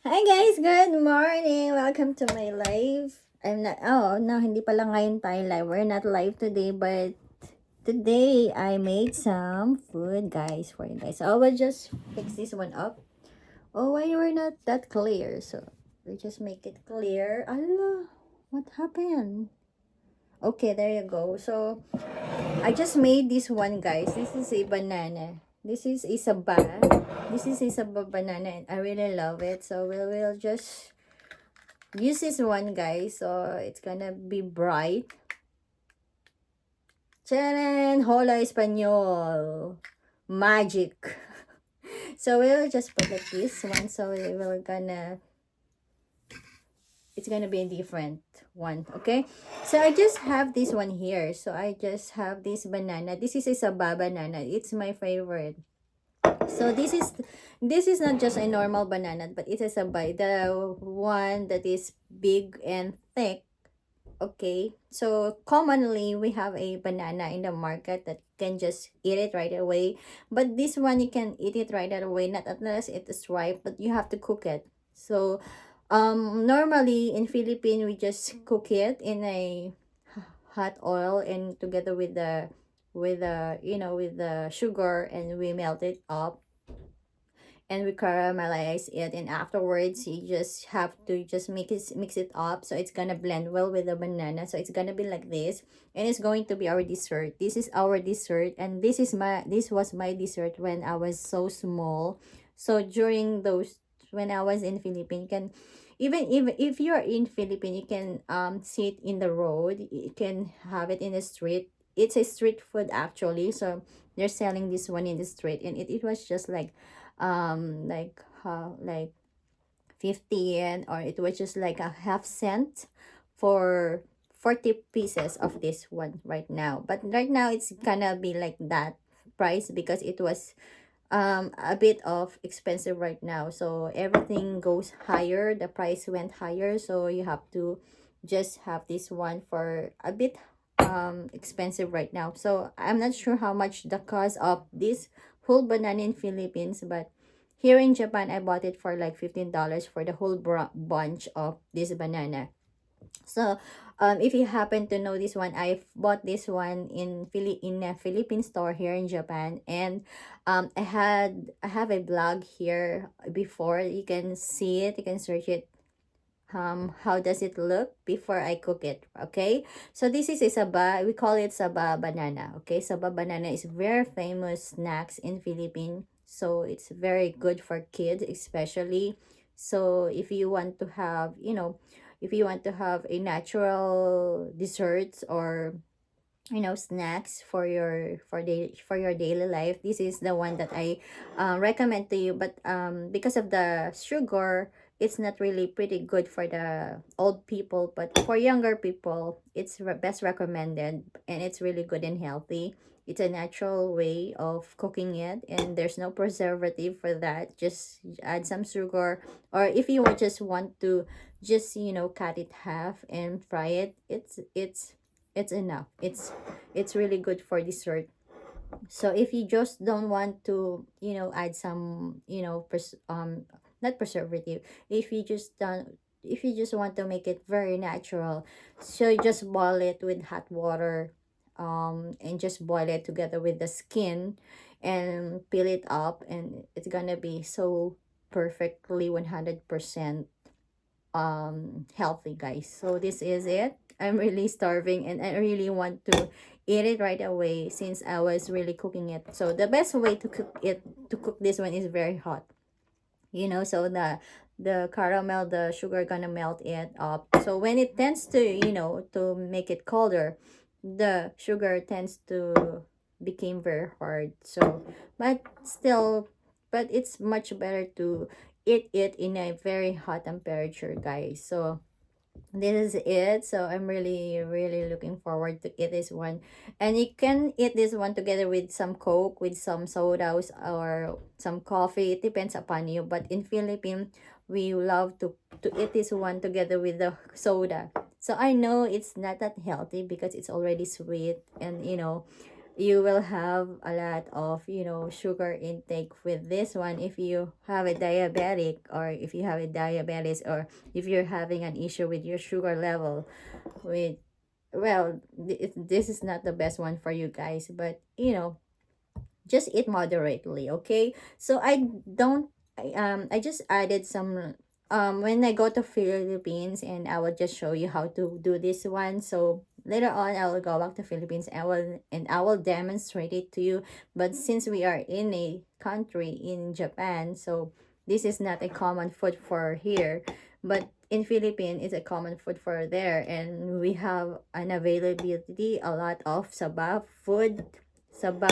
Hi guys, good morning. Welcome to my live. I'm not no, hindi pala ngayon tayo live. We're not live today, but today I made some food, guys, for you guys. So I will just fix this one up. Oh, why we're not that clear? So we just make it clear. Allah, what happened? Okay, there you go. So I just made this one, guys. This is a banana. This is isaba. This is isaba banana, and I really love it. So we'll just use this one, guys. So it's gonna be bright. Charan! Hola Espanol! Magic! So we'll just put like this one. So it's gonna be a different one. Okay, so I just have this one here. So I just have this banana. This is a saba banana. It's my favorite. So this is not just a normal banana, but it is a sabay, the one that is big and thick. Okay, so commonly we have a banana in the market that can just eat it right away, but this one you can eat it right away, not unless it is ripe, but you have to cook it. So normally in Philippines we just cook it in a hot oil and together with the sugar, and we melt it up and we caramelize it, and afterwards you just have to just mix it up so it's gonna blend well with the banana. So it's gonna be like this, and it's going to be our dessert. This is our dessert, and this was my dessert when I was so small. So during those, when I was in Philippines, you can, even if you're in Philippines, you can see it in the road, you can have it in the street. It's a street food actually. So they're selling this one in the street, and it was just like 50 yen, or it was just like a half cent for 40 pieces of this one right now. But right now it's gonna be like that price because it was a bit of expensive right now. So everything goes higher, the price went higher, so you have to just have this one for a bit expensive right now. So I'm not sure how much the cost of this whole banana in Philippines, but here in Japan I bought it for like $15 for the whole bunch of this banana. So, if you happen to know this one, I bought this one in a Philippine store here in Japan, and I have a blog here before. You can see it. You can search it. How does it look before I cook it? Okay, so this is a saba. We call it saba banana. Okay, saba banana is very famous snacks in Philippines. So it's very good for kids, especially. So if you want to have, if you want to have a natural desserts or snacks for your daily life, this is the one that I recommend to you. But because of the sugar, it's not really pretty good for the old people, but for younger people it's best recommended, and it's really good and healthy. It's a natural way of cooking it, and there's no preservative for that. Just add some sugar, or if you just want to just cut it half and fry it, it's enough. It's really good for dessert. So if you just don't want to add some not preservative, if you just don't if you just want to make it very natural, so you just boil it with hot water, and just boil it together with the skin and peel it up, and it's gonna be so perfectly 100% healthy, guys. So this is it. I'm really starving, and I really want to eat it right away since I was really cooking it. So the best way to cook this one is very hot, so the caramel, the sugar gonna melt it up. So when it tends to to make it colder, the sugar tends to become very hard. So but still, but it's much better to eat it in a very hot temperature, guys. So this is it. So I'm really really looking forward to eat this one, and you can eat this one together with some coke, with some sodas, or some coffee. It depends upon you, but in Philippines we love to eat this one together with the soda. So I know it's not that healthy because it's already sweet, and you will have a lot of, sugar intake with this one if you have a diabetic, or if you have a diabetes, or if you're having an issue with your sugar level. With Well, this is not the best one for you guys, but just eat moderately, okay? So I just added some, when I go to Philippines, and I will just show you how to do this one. So later on I will go back to Philippines, and I will demonstrate it to you. But since we are in a country in Japan, so this is not a common food for here, but in Philippines it's a common food for there, and we have an availability a lot of saba food, saba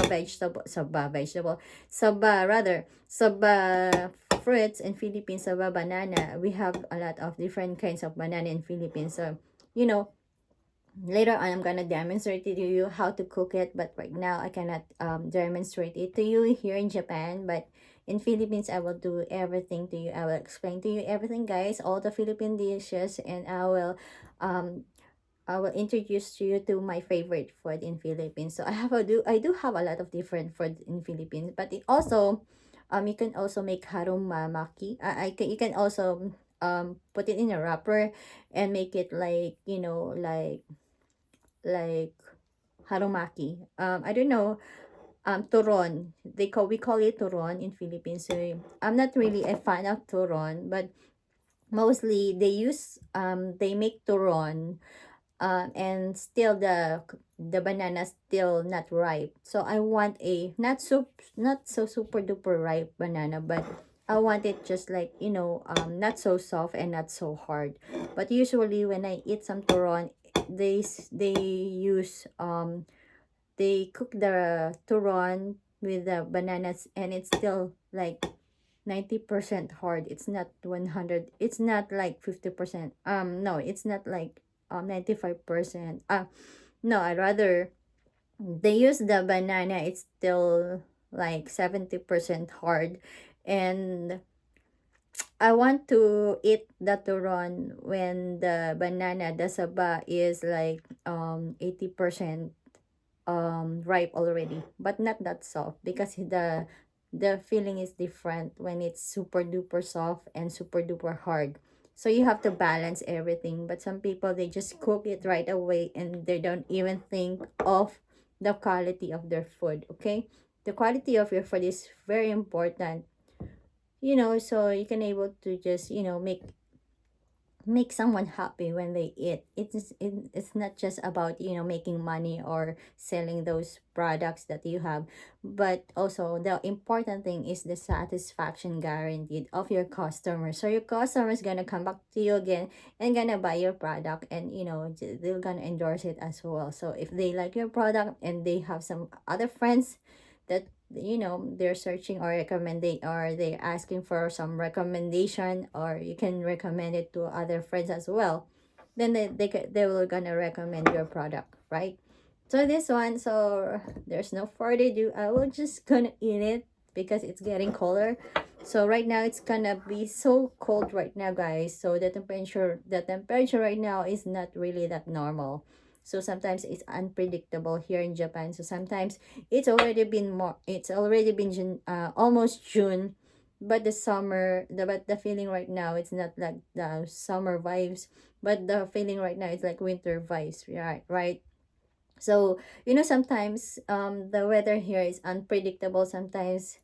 fruits in Philippines, saba banana. We have a lot of different kinds of banana in Philippines. So, you know, later on I'm gonna demonstrate to you how to cook it, but right now I cannot demonstrate it to you here in Japan. But in Philippines I will do everything to you. I will explain to you everything, guys, all the Philippine dishes, and um I will introduce you to my favorite food in Philippines. So I do have a lot of different food in Philippines, but it also, you can also make harumamaki. You can also put it in a wrapper and make it like, like harumaki. I don't know, turon. We call it turon in Philippines. So I'm not really a fan of turon, but mostly they make turon, and still the banana still not ripe. So I want a not so super duper ripe banana, but I want it just like, not so soft and not so hard. But usually when I eat some turon, they use they cook the turon with the bananas, and it's still like 90% hard. It's not 100. It's not like 50%. No, it's not like 95%. No, I rather they use the banana. It's still like 70% hard, and I want to eat the turon when the banana, the saba, is like 80% ripe already, but not that soft, because the feeling is different when it's super duper soft and super duper hard. So you have to balance everything. But some people, they just cook it right away, and they don't even think of the quality of their food. Okay, the quality of your food is very important, so you can able to just make someone happy when they eat. It's not just about, making money or selling those products that you have, but also the important thing is the satisfaction guaranteed of your customer. So your customer is gonna come back to you again and gonna buy your product, and they're gonna endorse it as well. So if they like your product and they have some other friends that, they're searching or recommending, or they're asking for some recommendation, or you can recommend it to other friends as well, then they will gonna recommend your product, right? So this one, so there's no further ado, I will just gonna eat it because it's getting colder. So right now it's gonna be so cold right now, guys. So the temperature right now is not really that normal. So sometimes it's unpredictable here in Japan. So sometimes it's already been almost June, but the feeling right now, it's not like the summer vibes, but the feeling right now is like winter vibes, right? So sometimes the weather here is unpredictable. Sometimes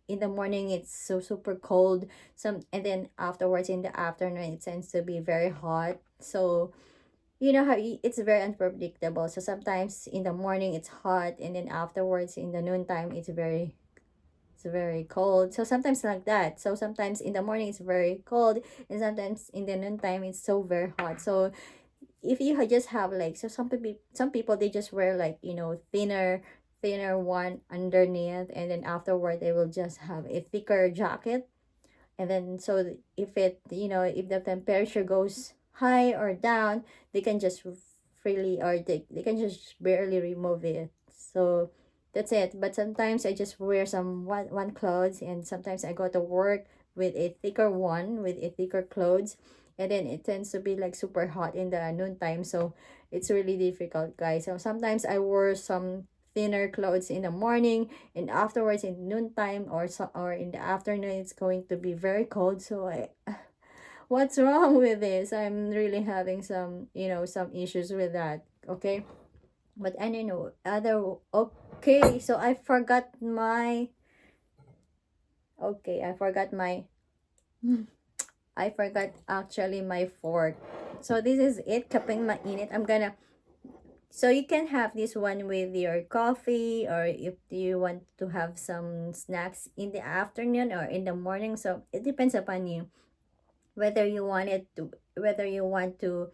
in the morning it's so super cold, and then afterwards in the afternoon it tends to be very hot. So it's very unpredictable. So sometimes in the morning it's hot, and then afterwards in the noontime it's very cold. So sometimes like that. So sometimes in the morning it's very cold, and sometimes in the noontime it's so very hot. So if you just have like, so some people they just wear like, thinner one underneath, and then afterward they will just have a thicker jacket. And then so if the temperature goes high or down, they can just freely, or they can just barely remove it. So that's it. But sometimes I just wear some one clothes, and sometimes I go to work with a thicker one, with a thicker clothes, and then it tends to be like super hot in the noontime. So it's really difficult, guys. So sometimes I wear some thinner clothes in the morning, and afterwards in noontime or so, or in the afternoon it's going to be very cold. So I what's wrong with this? I'm really having some, some issues with that. Okay, but I don't know other. Okay, so I forgot my. Okay, I forgot my. I forgot actually my fork. So this is it. Kapeng mainit. I'm gonna. So you can have this one with your coffee, or if you want to have some snacks in the afternoon or in the morning. So it depends upon you whether you want it to, whether you want to,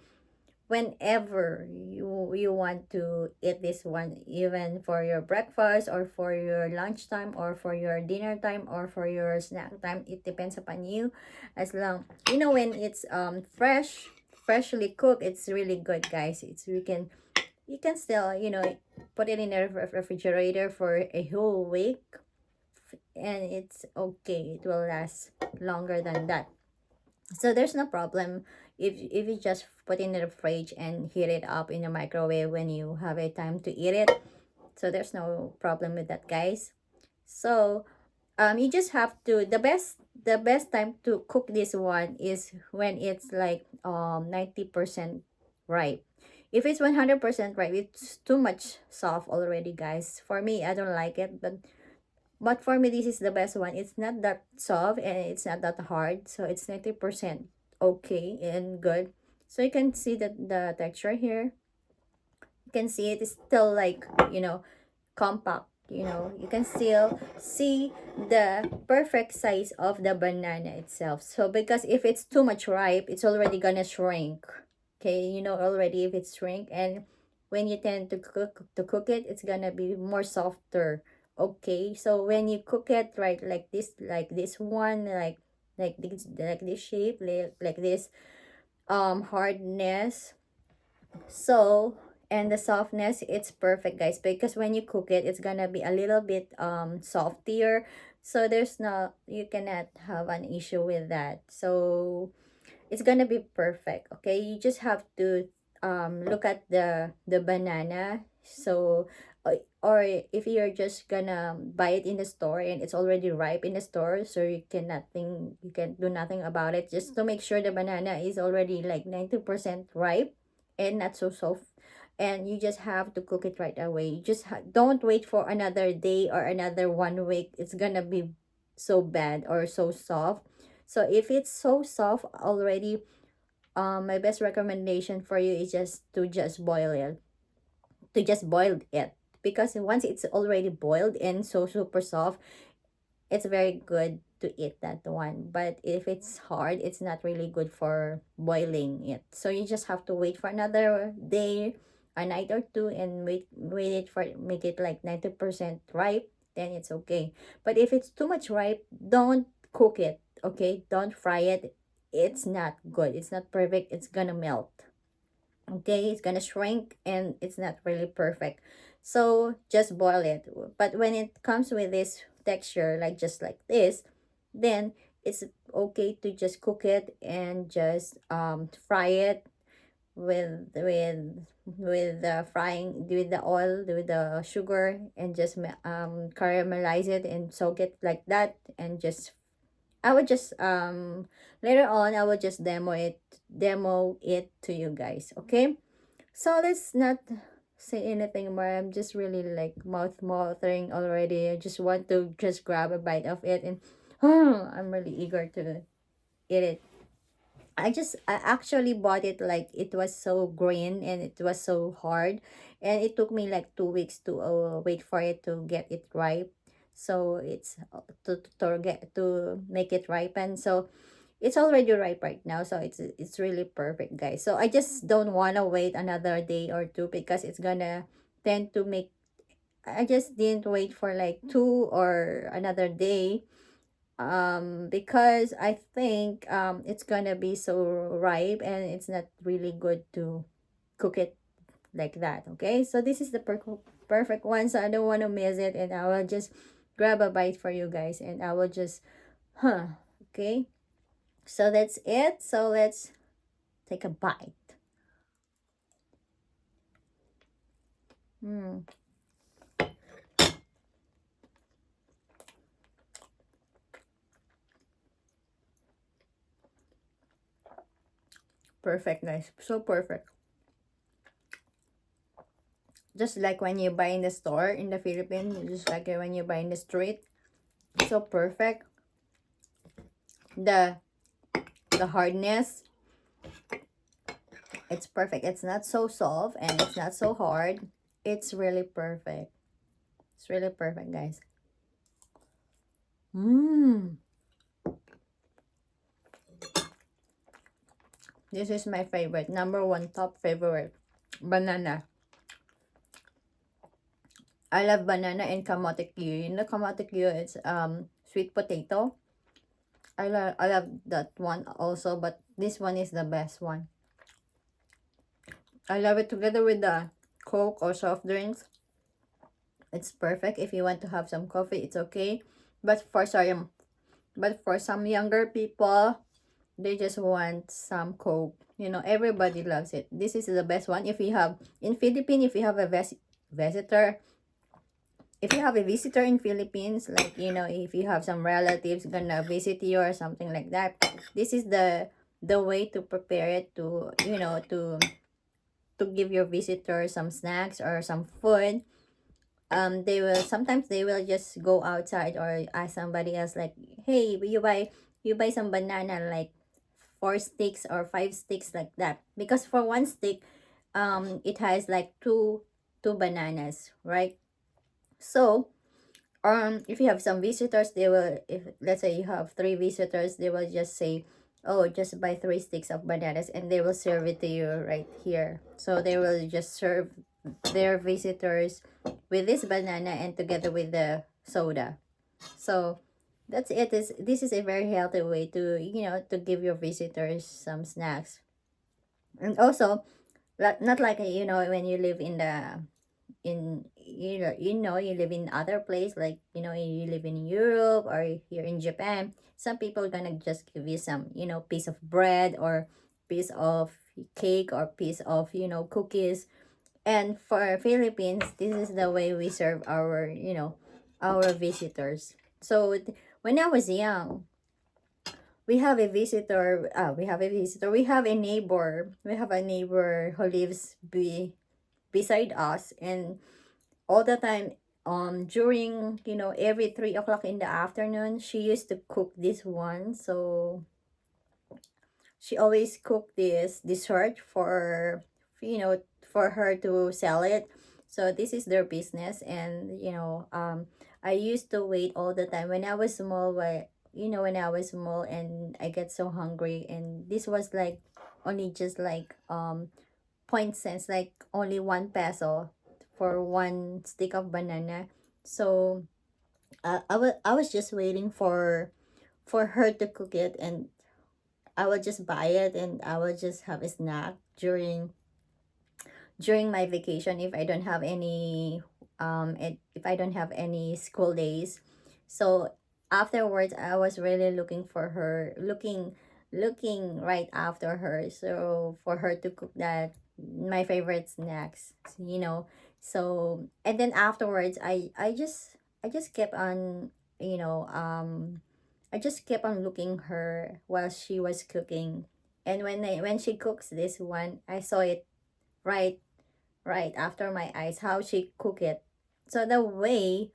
whenever you want to eat this one, even for your breakfast or for your lunchtime or for your dinner time or for your snack time. It depends upon you. As long, when it's freshly cooked, it's really good, guys. It's you can still, put it in a refrigerator for a whole week, and it's okay. It will last longer than that. So there's no problem if you just put in the fridge and heat it up in the microwave when you have a time to eat it. So there's no problem with that, guys. So you just have to, the best time to cook this one is when it's like 90% ripe. If it's 100% ripe, it's too much soft already, guys. For me, I don't like it, but for me, this is the best one. It's not that soft and it's not that hard. So it's 90% okay and good. So you can see that the texture here. You can see it is still like, compact. You can still see the perfect size of the banana itself. So because if it's too much ripe, it's already gonna shrink. Okay, already if it's shrink, and when you tend to cook it, it's gonna be more softer. Okay, so when you cook it right, like this one, like this shape, like this hardness, so, and the softness, it's perfect, guys, because when you cook it, it's gonna be a little bit softer. So there's no, you cannot have an issue with that. So it's gonna be perfect. Okay, you just have to look at the banana. So or if you're just gonna buy it in the store and it's already ripe in the store, so you can do nothing about it, just to make sure the banana is already like 90% ripe and not so soft. And you just have to cook it right away. You just don't wait for another day or another 1 week. It's gonna be so bad or so soft. So if it's so soft already, my best recommendation for you is just boil it, because once it's already boiled and so super soft, it's very good to eat that one. But if it's hard, it's not really good for boiling it. So you just have to wait for another day, a night or two, and wait it for, make it like 90% ripe, then it's okay. But if it's too much ripe, don't cook it. Okay, don't fry it. It's not good, it's not perfect, it's gonna melt. Okay, it's gonna shrink and it's not really perfect. So just boil it. But when it comes with this texture, like just like this, then it's okay to just cook it and just fry it with the frying, with the oil, with the sugar, and just caramelize it and soak it like that. And just, I would just later on, I will just demo it to you guys. Okay, so let's not say anything more. I'm just really like mouth-watering already. I just want to just grab a bite of it, and I'm really eager to eat it. I actually bought it like it was so green and it was so hard, and it took me like 2 weeks to wait for it to get it ripe. So it's to make it ripen. So it's already ripe right now, so it's really perfect, guys. So I just don't want to wait another day or two, because it's gonna tend to make, I just didn't wait for like 2 or another day, because I think it's gonna be so ripe and it's not really good to cook it like that. Okay, so this is the perfect one, so I don't want to miss it, and I will just grab a bite for you guys, and I will just okay, so that's it. So let's take a bite. Perfect, guys. So perfect. Just like when you buy in the store in the Philippines, just like when you buy in the street. So perfect. The the hardness, it's perfect. It's not so soft and it's not so hard. It's really perfect. It's really perfect, guys. Mmm. This is my favorite. Number one top favorite. Banana. I love banana and kamote Q. You know kamote Q, it's sweet potato. I love that one also, but this one is the best one. I love it together with the Coke or soft drinks. It's perfect. If you want to have some coffee, it's okay. But for some younger people, they just want some Coke. You know, everybody loves it. This is the best one. If you have in Philippines, if you have a visitor, if you have a visitor in Philippines, like you know, if you have some relatives gonna visit you or something like that, this is the way to prepare it to, you know, to give your visitor some snacks or some food. They will sometimes they will just go outside or ask somebody else like, hey, you buy some banana, like 4 sticks or 5 sticks, like that, because for one stick it has like two bananas, right? So if you have some visitors, they will, if let's say you have 3 visitors, they will just say, oh, just buy 3 sticks of bananas, and they will serve it to you right here. So they will just serve their visitors with this banana and together with the soda. So that's it. This is a very healthy way to, you know, to give your visitors some snacks. And also, not like, you know, when you live in the in you live in other place, like, you know, you live in Europe or here in Japan, some people gonna just give you some, you know, piece of bread or piece of cake or piece of, you know, cookies. And for Philippines, this is the way we serve our, you know, our visitors. So when I was young, we have a visitor, we have a neighbor, who lives beside us. And all the time, during, you know, every 3 o'clock in the afternoon, she used to cook this one. So she always cook this dessert for, you know, for her to sell it. So this is their business. And you know, I used to wait all the time when I was small, when I was small and I get so hungry, and this was like only just like point cents, like only 1 peso for 1 stick of banana. So I was just waiting for her to cook it, and I will just buy it and I will just have a snack during my vacation if I don't have any if I don't have any school days. So afterwards, I was really looking for her, looking right after her, so for her to cook that my favorite snacks, you know. So and then afterwards, I just kept on, you know, I just kept on looking her while she was cooking. And when she cooks this one, I saw it right right after my eyes how she cook it. So the way,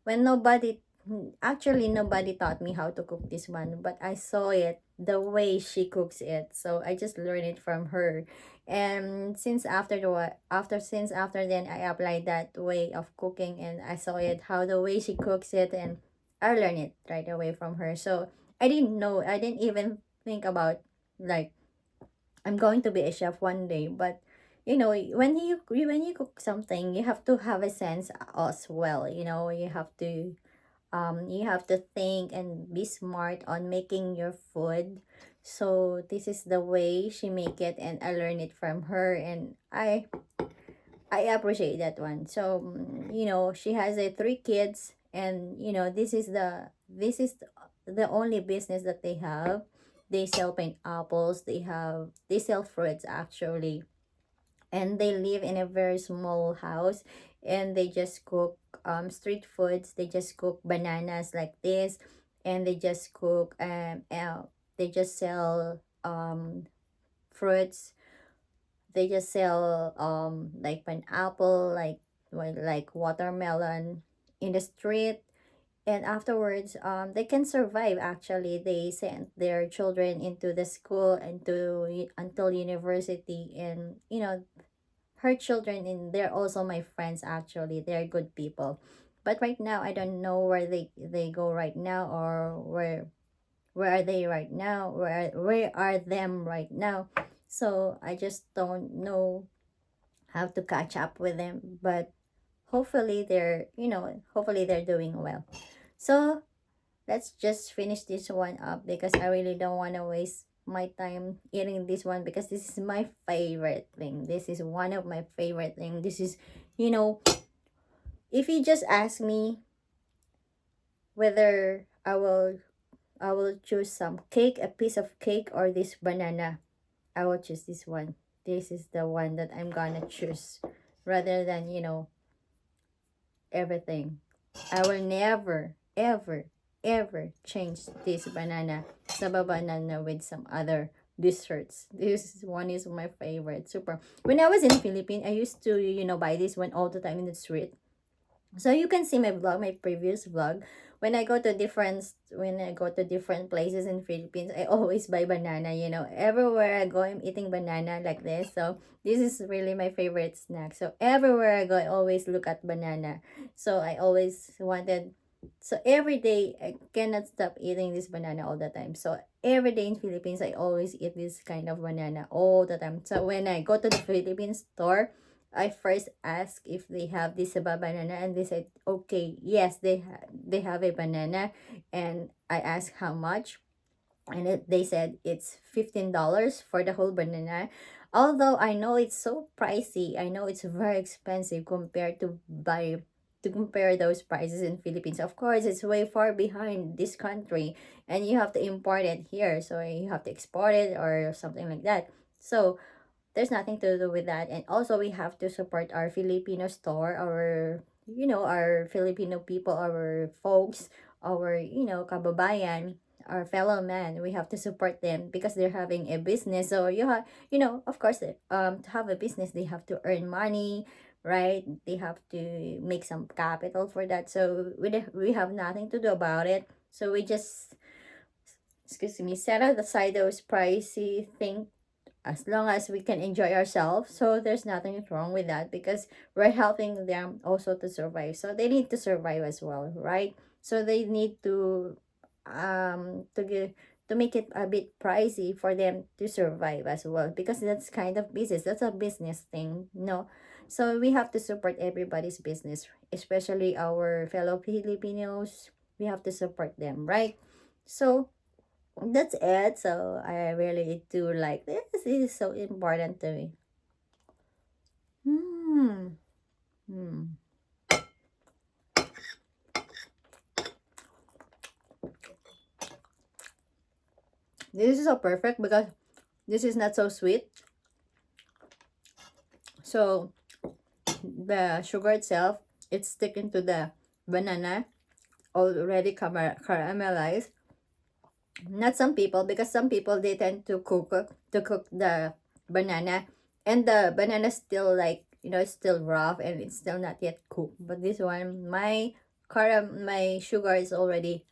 when nobody taught me how to cook this one, but I saw it the way she cooks it. So I just learned it from her. And since after then, I applied that way of cooking, and I saw it how the way she cooks it, and I learned it right away from her. So I didn't even think about, like, I'm going to be a chef one day. But you know, when you cook something, you have to have a sense as well. You know, you have to think and be smart on making your food. So this is the way she make it, and I learned it from her, and I appreciate that one. So you know, she has 3 kids, and you know, this is the only business that they have. They sell pineapples. They sell fruits actually, and they live in a very small house, and they just cook street foods. They just cook bananas like this, and they just sell fruits. They just sell like pineapple, like watermelon in the street. And afterwards, they can survive. Actually, they send their children into the school and until university. And her children, and they're also my friends. Actually, they're good people. But right now, I don't know where they go right now, or where are they right now, where are them right now. So I just don't know how to catch up with them. But hopefully they're doing well. So let's just finish this one up, because I really don't want to waste my time eating this one, because this is my favorite thing. This is one of my favorite thing. This is, you know, if you just ask me whether I will choose some cake, a piece of cake, or this banana, I will choose this one. This is the one that I'm gonna choose, rather than, everything. I will never, ever, ever change this banana saba banana with some other desserts. This one is my favorite. Super. When I was in Philippines, I used to, buy this one all the time in the street. So you can see my vlog, my previous vlog. When I go to different places in Philippines, I always buy banana. Everywhere I go, I'm eating banana like this. So this is really my favorite snack. So everywhere I go, I always look at banana. So I always wanted. So every day I cannot stop eating this banana all the time. So every day in Philippines, I always eat this kind of banana all the time. So when I go to the Philippines store, I first asked if they have this banana, and they said, okay, yes, they have a banana. And I asked how much, and they said it's $15 for the whole banana. Although I know it's so pricey, I know it's very expensive to compare those prices in Philippines. Of course, it's way far behind this country, and you have to import it here, so you have to export it or something like that. So there's nothing to do with that. And also, we have to support our Filipino store, our Filipino people, our folks, our kababayan, our fellow man. We have to support them because they're having a business. So of course, to have a business, they have to earn money, right? They have to make some capital for that. So we have nothing to do about it. So we just, excuse me, set aside those pricey things as long as we can enjoy ourselves. So there's nothing wrong with that, because we're helping them also to survive. So they need to survive as well, right? So they need to make it a bit pricey for them to survive as well, because that's kind of business. That's a business thing, no? So we have to support everybody's business, especially our fellow Filipinos. We have to support them, right? So that's it. So I really do like this. This is so important to me. Hmm. Hmm. This is so perfect because this is not so sweet. So the sugar itself, it's sticking to the banana, already caramelized. Not some people, because some people, they tend to cook the banana, and the banana still, like, it's still rough and it's still not yet cooked. But this one, my sugar is already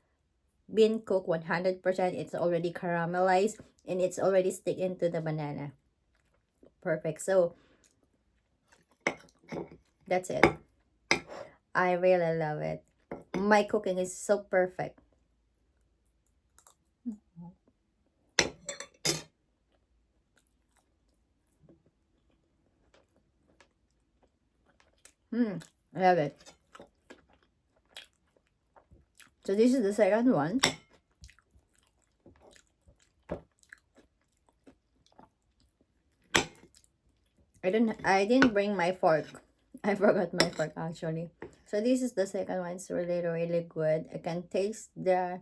been cooked 100%. It's already caramelized, and it's already stick into the banana. Perfect. So that's it. I really love it. My cooking is so perfect. I love it. So this is the second one. I didn't bring my fork. I forgot my fork, actually. So this is the second one. It's really, really good. I can taste the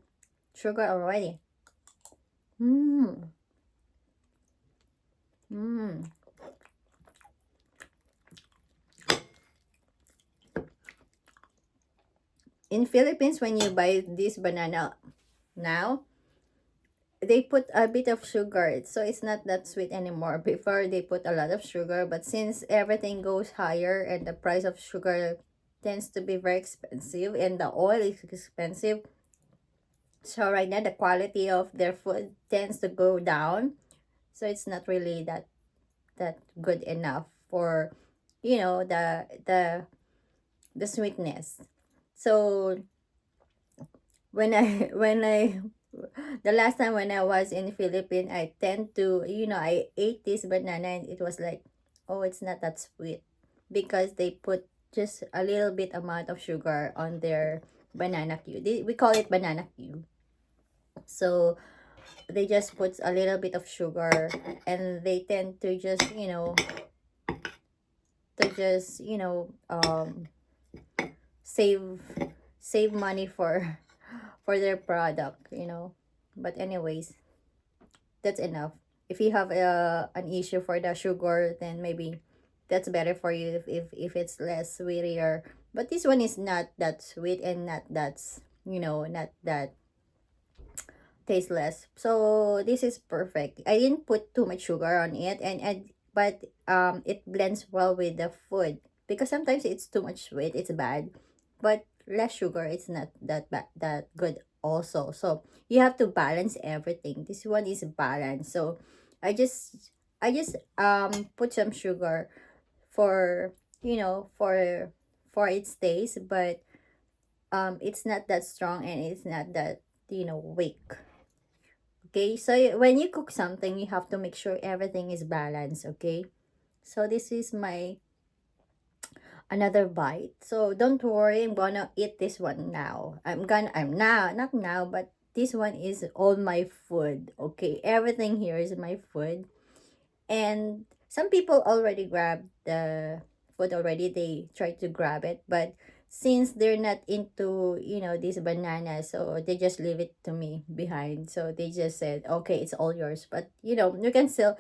sugar already. Mmm. Mmm. In Philippines, when you buy this banana now, they put a bit of sugar, so it's not that sweet anymore. Before they put a lot of sugar, but since everything goes higher and the price of sugar tends to be very expensive and the oil is expensive, so right now the quality of their food tends to go down. So it's not really that good enough for, the sweetness. So when I when I the last time when I was in Philippines, I tend to, I ate this banana and it was like, oh, it's not that sweet because they put just a little bit amount of sugar on their banana cue. We call it banana cue. So they just put a little bit of sugar, and they tend to just, save save money for for their product. But anyways, that's enough. If you have an issue for the sugar, then maybe that's better for you if it's less sweeter. But this one is not that sweet and not that's, not that tasteless. So this is perfect. I didn't put too much sugar on it, but it blends well with the food, because sometimes it's too much sweet, it's bad. But less sugar, it's not that good also. So you have to balance everything. This one is balanced. So I just put some sugar for, for its taste, but it's not that strong and it's not that, weak. Okay, so when you cook something, you have to make sure everything is balanced, okay? So this is my another bite. So don't worry, I'm gonna eat this one now. I'm now, not now, but this one is all my food, okay? Everything here is my food. And some people already grab the food already, they try to grab it, but since they're not into, these bananas, so they just leave it to me behind. So they just said, okay, it's all yours, but you can still,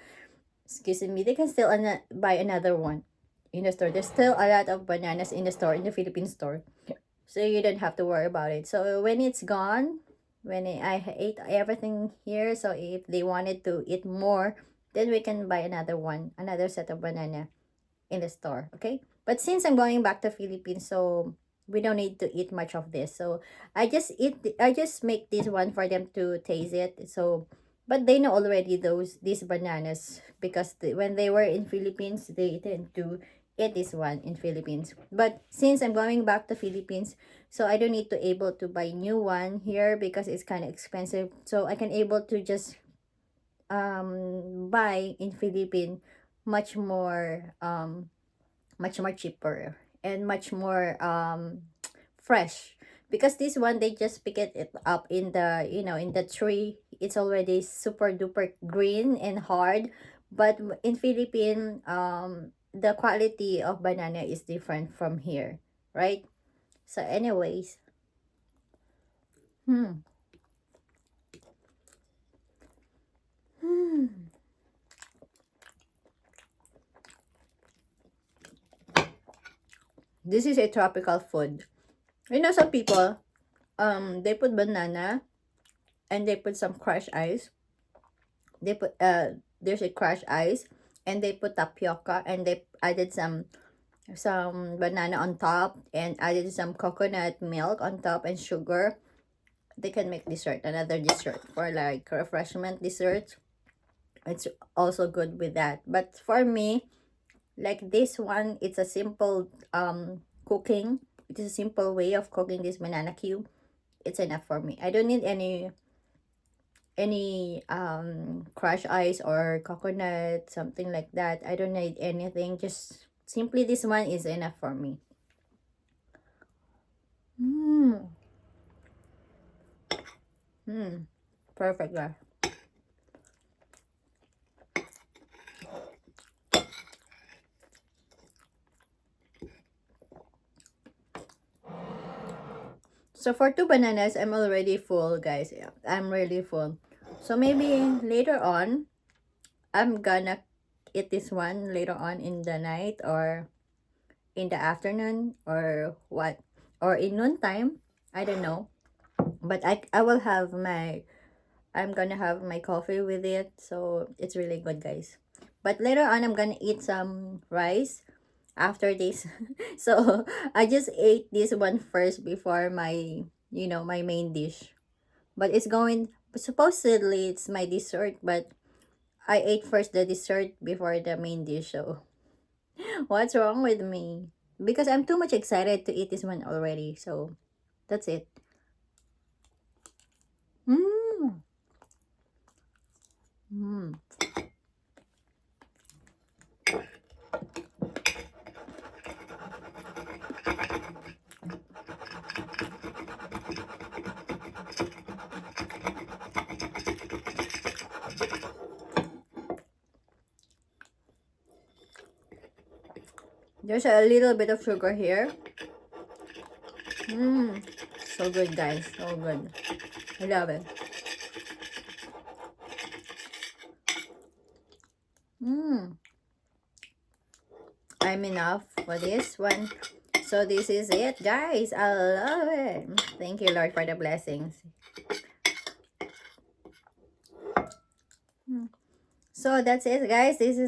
excuse me, they can still buy another one in the store. There's still a lot of bananas in the store, in the Philippine store, so you don't have to worry about it. So when it's gone, when I ate everything here, so if they wanted to eat more, then we can buy another one, another set of banana in the store, okay? But since I'm going back to Philippines, so we don't need to eat much of this. So I just make this one for them to taste it. So but they know already these bananas, because when they were in Philippines, they tend to eat this one in Philippines. But since I'm going back to Philippines, so I don't need to able to buy new one here because it's kind of expensive. So I can able to just buy in Philippines much more cheaper and much more fresh, because this one they just pick it up in the, in the tree. It's already super duper green and hard. But in Philippines, the quality of banana is different from here, right? So anyways, hmm, hmm. This is a tropical food. Some people, they put banana and they put some crushed ice. They put there's a crushed ice, and they put tapioca, and they added some banana on top, and added some coconut milk on top and sugar. They can make dessert, another dessert for like refreshment dessert. It's also good with that. But for me, like this one, it's a simple cooking. It is a simple way of cooking this banana cube. It's enough for me. I don't need any crushed ice or coconut, something like that. I don't need anything, just simply this one is enough for me. mm. Mm. Perfect, guys. So for two bananas, I'm already full, guys. Yeah, I'm really full. So maybe later on, I'm gonna eat this one later on in the night, or in the afternoon, or what, or in noontime. I don't know. But I will have my I'm gonna have my coffee with it. So it's really good, guys. But later on, I'm gonna eat some rice after this. So I just ate this one first before my, my main dish. But it's going, supposedly it's my dessert, but I ate first the dessert before the main dish. So what's wrong with me? Because I'm too much excited to eat this one already. So that's it. Mm. Mm. There's a little bit of sugar here. Mm. So good, guys. So good. I love it. Mm. I'm enough for this one. So this is it, guys. I love it. Thank you, Lord, for the blessings. So that's it, guys. This is